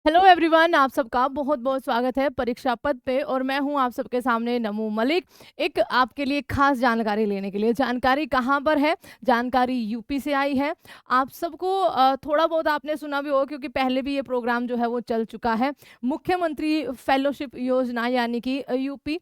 Hello everyone, आप सबका बहुत बहुत स्वागत है परीक्षा पद पे। और मैं हूं आप सबके सामने नमू मलिक, एक आपके लिए खास जानकारी लेने के लिए। जानकारी कहां पर है? जानकारी यूपी से आई है। आप सबको थोड़ा बहुत आपने सुना भी होगा, क्योंकि पहले भी ये प्रोग्राम जो है वो चल चुका है। मुख्यमंत्री फेलोशिप योजना यानी कि यूपी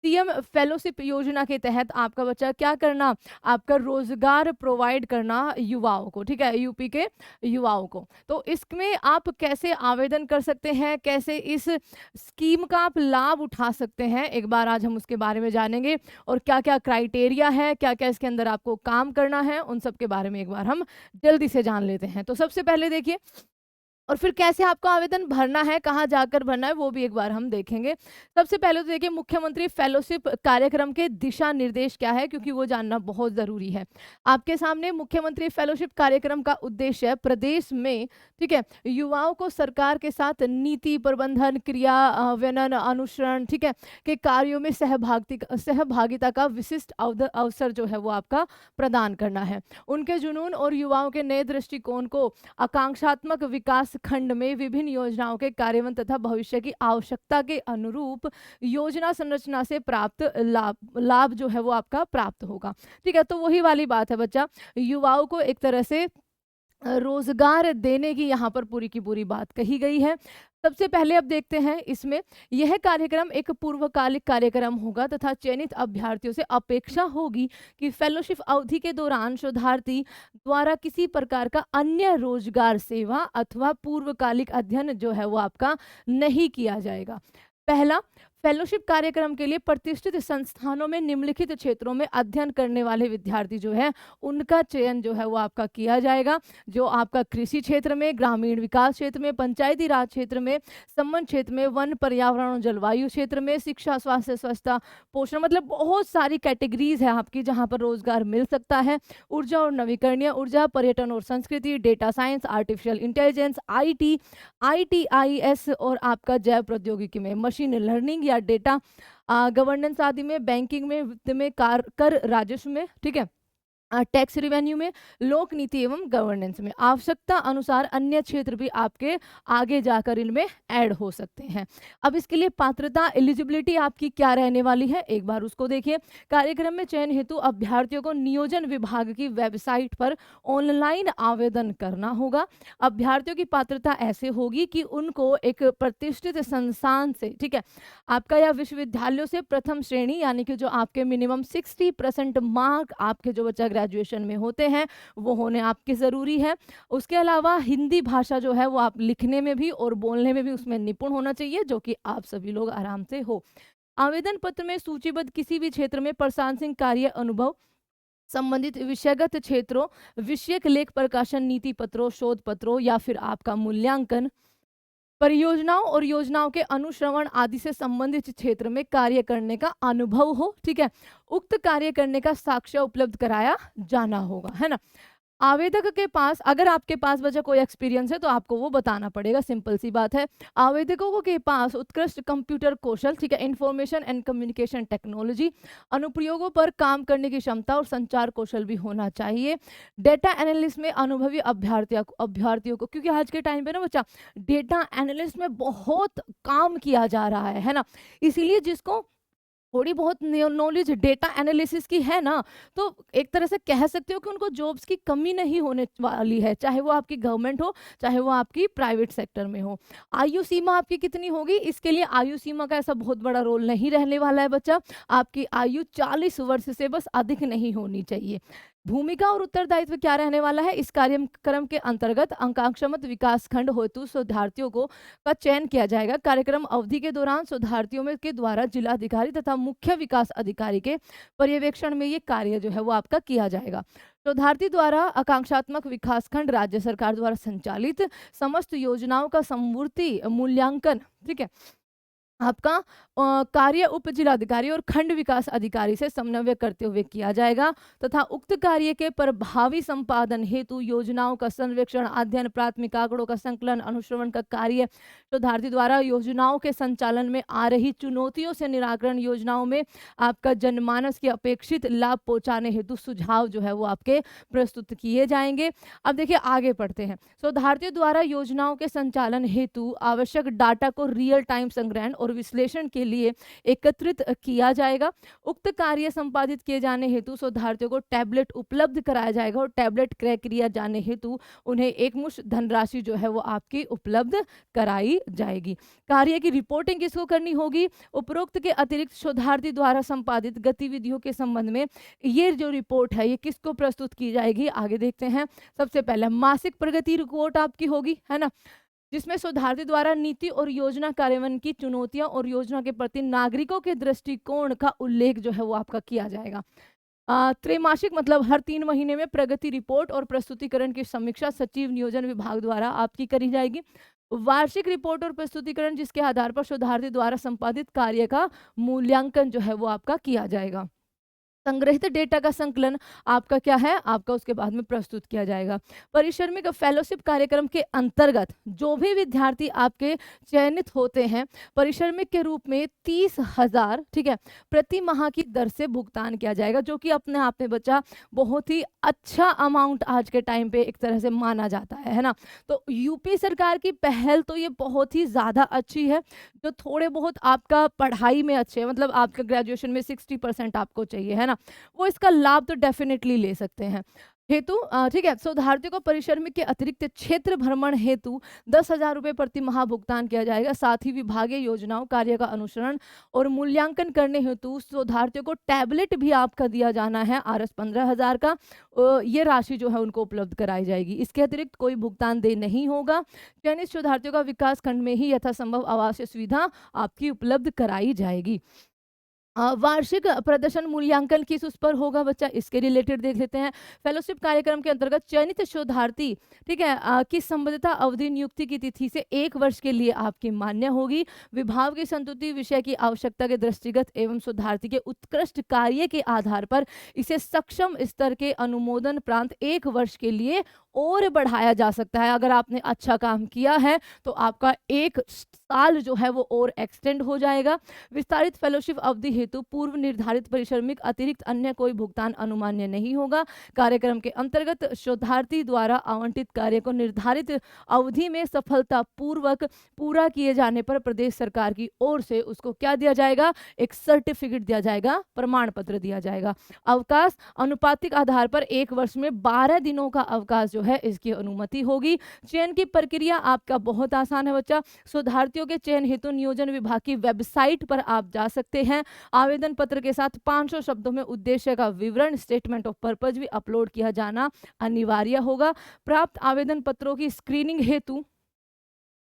सीएम फेलोशिप योजना के तहत आपका बच्चा क्या करना, आपका रोजगार प्रोवाइड करना युवाओं को, ठीक है, यूपी के युवाओं को। तो इसमें आप कैसे आवेदन कर सकते हैं, कैसे इस स्कीम का आप लाभ उठा सकते हैं, एक बार आज हम उसके बारे में जानेंगे। और क्या क्या क्राइटेरिया है, क्या क्या इसके अंदर आपको काम करना है, उन सब के बारे में एक बार हम जल्दी से जान लेते हैं। तो सबसे पहले देखिए, और फिर कैसे आपको आवेदन भरना है, कहाँ जाकर भरना है, वो भी एक बार हम देखेंगे। सबसे पहले तो देखिए, मुख्यमंत्री फेलोशिप कार्यक्रम के दिशा निर्देश क्या है, क्योंकि वो जानना बहुत जरूरी है। आपके सामने मुख्यमंत्री फेलोशिप कार्यक्रम का उद्देश्य है प्रदेश में, ठीक है, युवाओं को सरकार के साथ नीति प्रबंधन, क्रियान्वयन, अनुसरण, ठीक है, के कार्यों में सहभागिता का विशिष्ट अवसर जो है वो आपका प्रदान करना है। उनके जुनून और युवाओं के नए दृष्टिकोण को आकांक्षात्मक विकास खंड में विभिन्न योजनाओं के कार्यान्वयन तथा भविष्य की आवश्यकता के अनुरूप योजना संरचना से प्राप्त लाभ लाभ जो है वो आपका प्राप्त होगा। ठीक है, तो वही वाली बात है बच्चा, युवाओं को एक तरह से रोजगार देने की यहाँ पर पूरी की पूरी बात कही गई है। सबसे पहले अब देखते हैं इसमें, यह कार्यक्रम एक पूर्वकालिक कार्यक्रम होगा तथा चयनित अभ्यर्थियों से अपेक्षा होगी कि फेलोशिप अवधि के दौरान शोधार्थी द्वारा किसी प्रकार का अन्य रोजगार, सेवा अथवा पूर्वकालिक अध्ययन जो है वो आपका नहीं किया जाएगा। पहला, फेलोशिप कार्यक्रम के लिए प्रतिष्ठित संस्थानों में निम्नलिखित क्षेत्रों में अध्ययन करने वाले विद्यार्थी जो है उनका चयन जो है वो आपका किया जाएगा। जो आपका कृषि क्षेत्र में, ग्रामीण विकास क्षेत्र में, पंचायती राज क्षेत्र में, संबंध क्षेत्र में, वन पर्यावरण और जलवायु क्षेत्र में, शिक्षा, स्वास्थ्य, स्वच्छता, पोषण, मतलब बहुत सारी कैटेगरीज है आपकी जहां पर रोजगार मिल सकता है। ऊर्जा और नवीकरणीय ऊर्जा, पर्यटन और संस्कृति, data science, artificial intelligence, IT, ITIs और आपका जैव प्रौद्योगिकी में, मशीन लर्निंग या डेटा गवर्नेंस आदि में, बैंकिंग में, वित्त में, कर राजस्व में, ठीक है, टैक्स रिवेन्यू में, लोक नीति एवं गवर्नेंस में। आवश्यकता अनुसार अन्य क्षेत्र भी आपके आगे जाकर इनमें ऐड हो सकते हैं। अब इसके लिए पात्रता, एलिजिबिलिटी आपकी क्या रहने वाली है, एक बार उसको देखिए। कार्यक्रम में चयन हेतु अभ्यर्थियों को नियोजन विभाग की वेबसाइट पर ऑनलाइन आवेदन करना होगा। अभ्यर्थियों की पात्रता ऐसे होगी कि उनको एक प्रतिष्ठित संस्थान से, ठीक है, आपका या विश्वविद्यालयों से प्रथम श्रेणी यानी कि जो आपके मिनिमम 60% मार्क आपके जो बच्चा ग्रेजुएशन में होते हैं वो होने आपके ज़रूरी है। उसके अलावा हिंदी भाषा जो है वो आप लिखने में भी और बोलने में भी उसमें निपुण होना चाहिए, जो कि आप सभी लोग आराम से हो। आवेदन पत्र में सूचीबद्ध किसी भी क्षेत्र में प्रशासनिक कार्य अनुभव, संबंधित विषयगत क्षेत्रों, विषयक लेख प्रकाशन, नीति पत्रों, शोध पत्रों या फिर आपका मूल्यांकन, परियोजनाओं और योजनाओं के अनुश्रवण आदि से संबंधित क्षेत्र में कार्य करने का अनुभव हो, ठीक है, उक्त कार्य करने का साक्ष्य उपलब्ध कराया जाना होगा, है ना। आवेदक के पास, अगर आपके पास बच्चा कोई एक्सपीरियंस है तो आपको वो बताना पड़ेगा, सिंपल सी बात है। आवेदकों के पास उत्कृष्ट कंप्यूटर कौशल, ठीक है, इंफॉर्मेशन एंड कम्युनिकेशन टेक्नोलॉजी, अनुप्रयोगों पर काम करने की क्षमता और संचार कौशल भी होना चाहिए। डेटा एनालिस्ट में अनुभवी अभ्यर्थियों को, क्योंकि आज के टाइम पे ना बच्चा डेटा एनालिस्ट में बहुत काम किया जा रहा है ना, इसीलिए जिसको थोड़ी बहुत नॉलेज डेटा एनालिसिस की है ना, तो एक तरह से कह सकते हो कि उनको जॉब्स की कमी नहीं होने वाली है, चाहे वो आपकी गवर्नमेंट हो, चाहे वो आपकी प्राइवेट सेक्टर में हो। आयु सीमा आपकी कितनी होगी? इसके लिए आयु सीमा का ऐसा बहुत बड़ा रोल नहीं रहने वाला है बच्चा। आपकी आयु 40 वर्ष से बस अधिक नहीं होनी चाहिए। भूमिका और उत्तरदायित्व क्या रहने वाला है? इस कार्यक्रम के अंतर्गत आकांक्षात्मक विकास खंड हेतु शोधार्थियों को का चयन किया जाएगा। कार्यक्रम अवधि के दौरान शोधार्थियों में के द्वारा जिलाधिकारी तथा मुख्य विकास अधिकारी के पर्यवेक्षण में ये कार्य जो है वो आपका किया जाएगा। शोधार्थी द्वारा आकांक्षात्मक विकास खंड राज्य सरकार द्वारा संचालित समस्त योजनाओं का समवर्ती मूल्यांकन, ठीक है, आपका कार्य उप जिलाधिकारी और खंड विकास अधिकारी से समन्वय करते हुए किया जाएगा तथा उक्त कार्य के प्रभावी संपादन हेतु योजनाओं का सर्वेक्षण, अध्ययन, प्राथमिक आंकड़ों का संकलन, अनुश्रवण का कार्य, शोधार्थी द्वारा योजनाओं के संचालन में आ रही चुनौतियों से निराकरण, योजनाओं में आपका जनमानस के अपेक्षित लाभ पहुंचाने हेतु सुझाव जो है वो आपके प्रस्तुत किए जाएंगे। अब देखिए आगे पढ़ते हैं। शोधार्थियों द्वारा योजनाओं के संचालन हेतु आवश्यक डाटा को रियल टाइम संग्रहण और विश्लेषण के लिए एकत्रित किया जाएगा। उक्त कार्य संपादित किए जाने हेतु शोधार्थियों को टैबलेट उपलब्ध कराया जाएगा और टैबलेट क्रय किया जाने हेतु उन्हें एकमुश्त धनराशि जो है वो आपकी उपलब्ध कराई जाएगी। कार्य की रिपोर्टिंग किसको करनी होगी? उपरोक्त के अतिरिक्त शोधार्थी द्वारा संपादित गतिविधियों के संबंध में ये जो रिपोर्ट है ये किसको प्रस्तुत की जाएगी? आगे देखते हैं। सबसे पहले मासिक प्रगति रिपोर्ट आपकी होगी, है ना, जिसमें शोधार्थी द्वारा नीति और योजना कार्यान्वयन की चुनौतियां और योजना के प्रति नागरिकों के दृष्टिकोण का उल्लेख जो है वो आपका किया जाएगा। त्रैमासिक मतलब हर 3 महीने में प्रगति रिपोर्ट और प्रस्तुतिकरण की समीक्षा सचिव नियोजन विभाग द्वारा आपकी करी जाएगी। वार्षिक रिपोर्ट और प्रस्तुतिकरण जिसके आधार पर शोधार्थी द्वारा संपादित कार्य का मूल्यांकन जो है वो आपका किया जाएगा। संग्रहित डेटा का संकलन आपका क्या है? आपका उसके बाद में प्रस्तुत किया जाएगा। परिश्रमिक फेलोशिप कार्यक्रम के अंतर्गत जो भी विद्यार्थी आपके चयनित होते हैं परिश्रमिक के रूप में 30,000 ठीक है प्रति माह की दर से भुगतान किया जाएगा, जो कि अपने आप में बच्चा बहुत ही अच्छा अमाउंट आज के टाइम पे एक तरह से माना जाता है ना। तो यूपी सरकार की पहल तो ये बहुत ही ज़्यादा अच्छी है। जो थोड़े बहुत आपका पढ़ाई में अच्छे मतलब आपका ग्रेजुएशन में 60% आपको चाहिए, है ना, वो इसका लाभ तो डेफिनेटली ले सकते हैं। हेतु ठीक है, शोधार्थियों को परिश्रमिक के अतिरिक्त क्षेत्र भ्रमण हेतु 10,000 रुपये प्रति माह भुगतान किया जाएगा। साथ ही विभागीय योजनाओं कार्य का अनुसरण और मूल्यांकन करने हेतु शोधार्थियों को टैबलेट भी आपका दिया जाना है RS 15,000 का। ये राशि जो है उनको उपलब्ध कराई जाएगी। इसके अतिरिक्त कोई भुगतान देय नहीं होगा। चयनित शोधार्थियों का विकास खंड में ही यथासंभव आवासीय सुविधा आपकी उपलब्ध कराई जाएगी। वार्षिक प्रदर्शन मूल्यांकन किस उस पर होगा बच्चा, इसके रिलेटेड देख लेते हैं। फेलोशिप कार्यक्रम के अंतर्गत चयनित शोधार्थी ठीक है की संबद्धता अवधि नियुक्ति की तिथि से 1 वर्ष के लिए आपकी मान्य होगी। विभाग की संतुति विषय की आवश्यकता के दृष्टिगत एवं शोधार्थी के उत्कृष्ट कार्य के आधार पर इसे सक्षम स्तर के अनुमोदन प्रांत 1 वर्ष के लिए और बढ़ाया जा सकता है। अगर आपने अच्छा काम किया है तो आपका 1 साल जो है वो और एक्सटेंड हो जाएगा। विस्तारित फेलोशिप अवधि हेतु पूर्व निर्धारित परिश्रमिक अतिरिक्त अन्य कोई भुगतान अनुमान्य नहीं होगा। कार्यक्रम के अंतर्गत शोधार्थी द्वारा आवंटित कार्य को निर्धारित अवधि में सफलतापूर्वक पूरा किए जाने पर प्रदेश सरकार की ओर से उसको क्या दिया जाएगा? एक सर्टिफिकेट दिया जाएगा, प्रमाण पत्र दिया जाएगा। अवकाश अनुपातिक आधार पर 1 वर्ष में 12 दिनों का अवकाश जो है इसकी अनुमति होगी। चयन की प्रक्रिया आपका बहुत आसान है बच्चा। शोधार्थियों के चयन हेतु नियोजन विभाग की वेबसाइट पर आप जा सकते हैं। आवेदन पत्र के साथ 500 शब्दों में उद्देश्य का विवरण स्टेटमेंट ऑफ पर्पज भी अपलोड किया जाना अनिवार्य होगा। प्राप्त आवेदन पत्रों की स्क्रीनिंग हेतु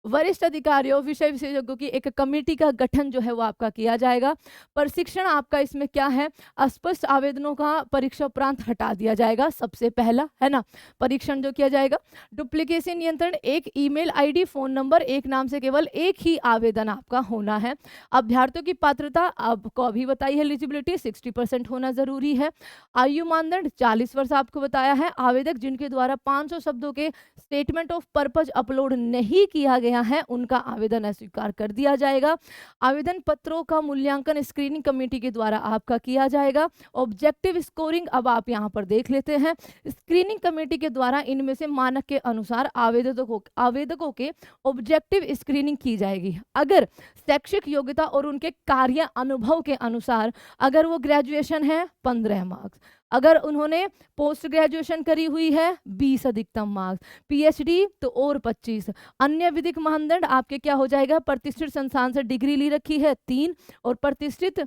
वरिष्ठ अधिकारियों विषय विशेषज्ञों की एक कमेटी का गठन जो है वो आपका किया जाएगा। प्रशिक्षण आपका इसमें क्या है? अस्पष्ट आवेदनों का परीक्षा उपरांत हटा दिया जाएगा, सबसे पहला है ना परीक्षण जो किया जाएगा। डुप्लीकेसी नियंत्रण, एक ईमेल आईडी, फोन नंबर, एक नाम से केवल एक ही आवेदन आपका होना है। अभ्यर्थियों की पात्रता आपको अभी बताई है, एलिजिबिलिटी 60% होना जरूरी है। आयु मानदंड 40 वर्ष आपको बताया है। आवेदक जिनके द्वारा 500 शब्दों के स्टेटमेंट ऑफ पर्पज अपलोड नहीं किया गया है उनका आवेदन अस्वीकार कर दिया जाएगा। आवेदन पत्रों का मूल्यांकन स्क्रीनिंग कमेटी के द्वारा आपका किया जाएगा। ऑब्जेक्टिव स्कोरिंग अब आप यहां पर देख लेते हैं। स्क्रीनिंग कमेटी के द्वारा इनमें से मानक के अनुसार आवेदकों के ऑब्जेक्टिव स्क्रीनिंग की जाएगी। अगर शैक्षिक योग्यता और उनके कार्य अनुभव के अनुसार अगर वो ग्रेजुएशन है 15 मार्क्स, अगर उन्होंने पोस्ट ग्रेजुएशन करी हुई है 20 अधिकतम मार्क्स, पीएचडी तो और 25। अन्य विधिक मानदंड आपके क्या हो जाएगा? प्रतिष्ठित संस्थान से डिग्री ली रखी है 3 और प्रतिष्ठित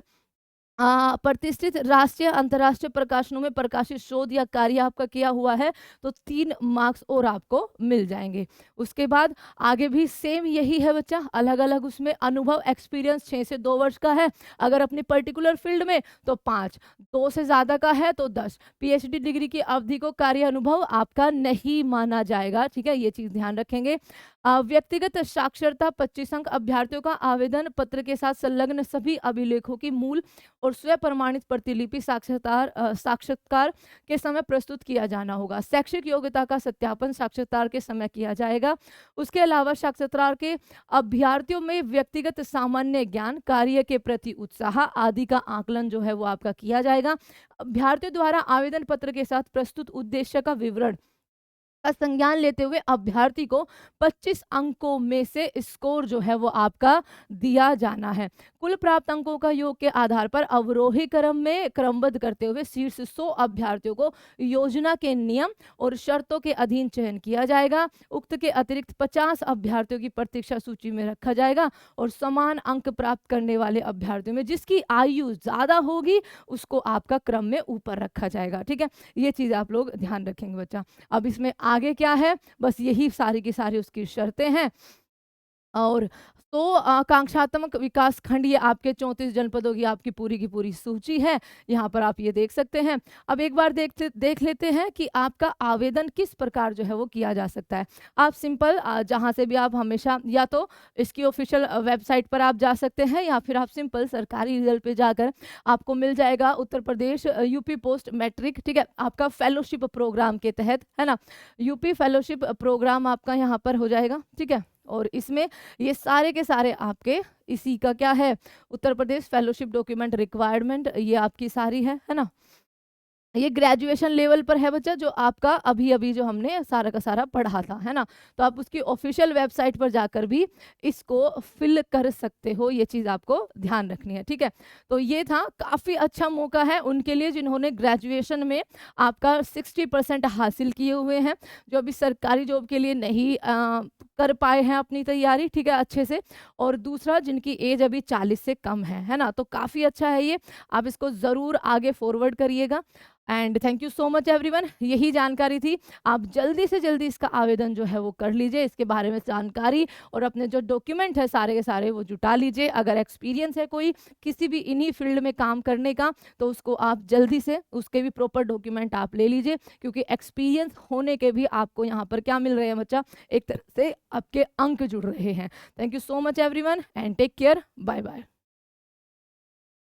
प्रतिष्ठित राष्ट्रीय अंतर्राष्ट्रीय प्रकाशनों में प्रकाशित शोध या कार्य आपका किया हुआ है तो 3 मार्क्स और आपको मिल जाएंगे। उसके बाद आगे भी सेम यही है बच्चा, अलग अलग उसमें अनुभव एक्सपीरियंस 6 से 2 वर्ष का है, अगर अपनी पर्टिकुलर फील्ड में तो 5, 2 से ज़्यादा का है तो 10। पीएचडी डिग्री की अवधि को कार्य अनुभव आपका नहीं माना जाएगा, ठीक है, ये चीज़ ध्यान रखेंगे। व्यक्तिगत साक्षरता 25 अंक अभ्यर्थियों का आवेदन पत्र के साथ संलग्न सभी अभिलेखों की मूल और स्वयं प्रमाणित प्रतिलिपि साक्षात्कार के समय प्रस्तुत किया जाना होगा। शैक्षिक योग्यता का सत्यापन साक्षात्कार के समय किया जाएगा। उसके अलावा साक्षात्कार के अभ्यर्थियों में व्यक्तिगत सामान्य ज्ञान, कार्य के प्रति उत्साह आदि का आकलन जो है वो आपका किया जाएगा। अभ्यर्थियों द्वारा आवेदन पत्र के साथ प्रस्तुत उद्देश्य का विवरण का संज्ञान लेते हुए अभ्यर्थी को 25 अंकों में से स्कोर जो है वो आपका दिया जाना है। कुल प्राप्त अंकों का योग के आधार पर अवरोही क्रम में क्रमबद्ध करते हुए शीर्ष 100 अभ्यर्थियों को योजना के नियम और शर्तों के अधीन चयन किया जाएगा। उक्त के अतिरिक्त 50 अभ्यर्थियों की प्रतीक्षा सूची में रखा जाएगा और समान अंक प्राप्त करने वाले अभ्यर्थियों में जिसकी आयु ज्यादा होगी उसको आपका क्रम में ऊपर रखा जाएगा, ठीक है। ये चीज आप लोग ध्यान रखेंगे बच्चा। अब इसमें आगे क्या है, बस यही सारी की सारी उसकी शर्तें हैं। और तो आकांक्षात्मक विकास खंड ये आपके 34 जनपदों की आपकी पूरी की पूरी सूची है, यहाँ पर आप ये देख सकते हैं। अब एक बार देख लेते हैं कि आपका आवेदन किस प्रकार जो है वो किया जा सकता है। आप सिंपल जहाँ से भी आप हमेशा या तो इसकी ऑफिशियल वेबसाइट पर आप जा सकते हैं या फिर आप सिंपल सरकारी रिजल्ट पे जाकर आपको मिल जाएगा Uttar Pradesh UP post matric, ठीक है, आपका फेलोशिप प्रोग्राम के तहत, है ना, यूपी फेलोशिप प्रोग्राम आपका यहाँ पर हो जाएगा, ठीक है। और इसमें ये सारे के सारे आपके इसी का क्या है, Uttar Pradesh fellowship document requirement, ये आपकी सारी है ना। ये ग्रेजुएशन लेवल पर है बच्चा, जो आपका अभी अभी जो हमने सारा का सारा पढ़ा था, है ना। तो आप उसकी ऑफिशियल वेबसाइट पर जाकर भी इसको फिल कर सकते हो, ये चीज़ आपको ध्यान रखनी है, ठीक है। तो ये था, काफ़ी अच्छा मौका है उनके लिए जिन्होंने ग्रेजुएशन में आपका 60% हासिल किए हुए हैं, जो अभी सरकारी जॉब के लिए नहीं कर पाए हैं अपनी तैयारी, ठीक है, अच्छे से। और दूसरा जिनकी एज अभी 40 से कम है ना। तो काफ़ी अच्छा है ये, आप इसको ज़रूर आगे फॉरवर्ड करिएगा। And thank you so much everyone, यही जानकारी थी। आप जल्दी से जल्दी इसका आवेदन जो है वो कर लीजिए, इसके बारे में जानकारी और अपने जो डॉक्यूमेंट है सारे के सारे वो जुटा लीजिए। अगर एक्सपीरियंस है कोई किसी भी इन्हीं फील्ड में काम करने का तो उसको आप जल्दी से उसके भी प्रॉपर डॉक्यूमेंट आप ले लीजिए, क्योंकि एक्सपीरियंस होने के भी आपको यहाँ पर क्या मिल रहे हैं बच्चा, एक तरह से आपके अंक जुड़ रहे हैं। Thank you so much everyone and take care, bye bye.